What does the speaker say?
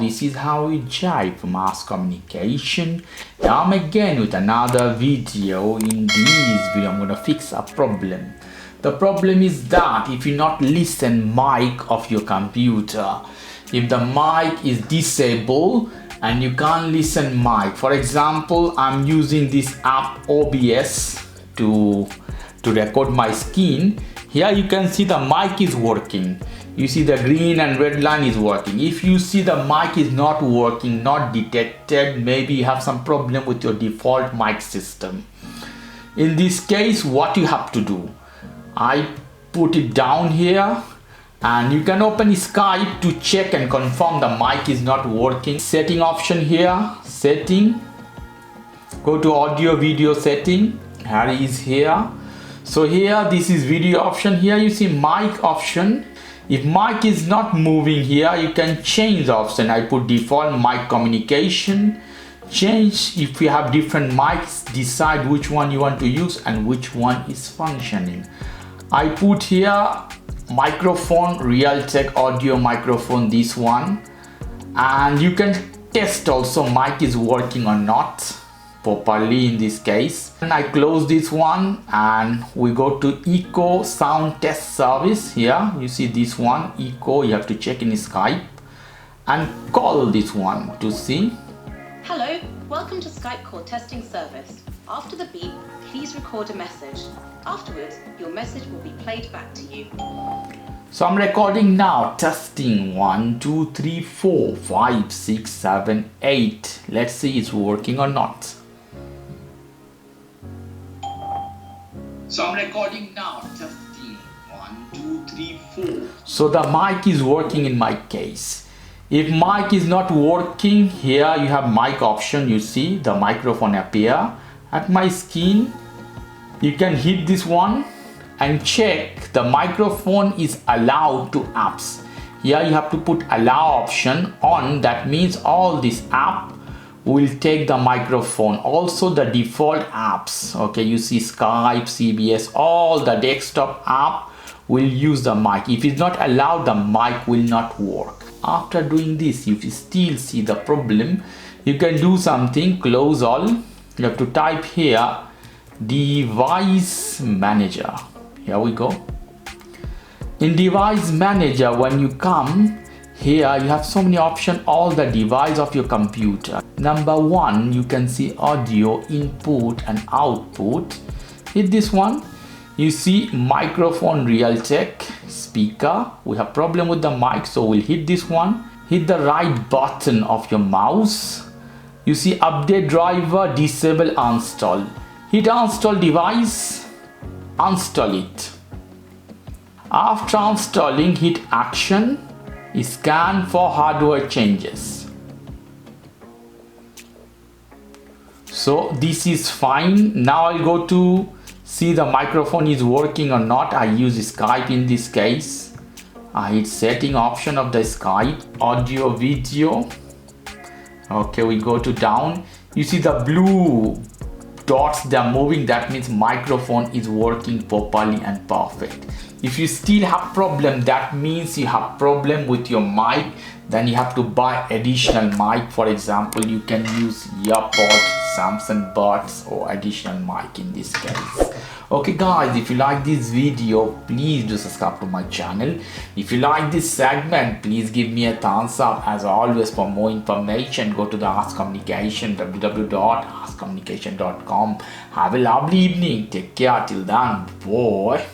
this is how we jive mass communication. I'm again with another video. In this video I'm gonna fix a problem. The problem is that if you not listen mic of your computer, if the mic is disabled and you can't listen mic. For example, I'm using this app OBS to record my screen. Here you can see the mic is working. You see the green and red line is working. If you see the mic is not working, not detected, maybe you have some problem with your default mic system. In this case, what you have to do, I put it down here, and you can open Skype to check and confirm the mic is not working. Setting option here, setting, go to audio video setting. Here is here. So here this is video option. Here you see mic option. If mic is not moving here, you can change the option. I put default mic communication. Change if you have different mics, decide which one you want to use and which one is functioning. I put here microphone, Realtek audio microphone, this one, and you can test also mic is working or not properly in this case. And I close this one and we go to echo sound test service. Here you see this one, echo, you have to check in Skype and call this one to see. Hello, welcome to Skype call testing service. After the beep, please record a message. Afterwards, your message will be played back to you. So I'm recording now, testing 1, 2, 3, 4, 5, 6, 7, 8. Let's see it's working or not. So I'm recording now, testing 1, 2, 3, 4. So the mic is working in my case. If mic is not working, here you have mic option. You see the microphone appear at my screen. You can hit this one and check the microphone is allowed to apps. Here you have to put allow option on. That means all this app will take the microphone. Also the default apps. Okay, you see Skype, CBS, all the desktop app will use the mic. If it's not allowed, the mic will not work. After doing this, if you still see the problem, you can do something, close all. You have to type here device manager. Here we go. In device manager, when you come here, you have so many options, all the device of your computer. Number 1, you can see audio input and output. Hit this one. You see microphone, Realtek, speaker. We have problem with the mic, so we'll hit this one. Hit the right button of your mouse. You see update driver, disable, uninstall. Hit uninstall device, uninstall it. After installing, hit action, scan for hardware changes. So this is fine. Now I'll go to see the microphone is working or not. I use Skype in this case. I hit setting option of the Skype, audio video. Okay, we go to down. You see the blue dots, they're moving. That means microphone is working properly and perfect. If you still have problem, that means you have problem with your mic. Then you have to buy additional mic. For example, you can use earpods, Samsung buds, or additional mic in this case. Okay guys, if you like this video, please do subscribe to my channel. If you like this segment, please give me a thumbs up. As always, for more information, go to the Ask Communication, www.askcommunication.com. Have a lovely evening. Take care till then. Bye.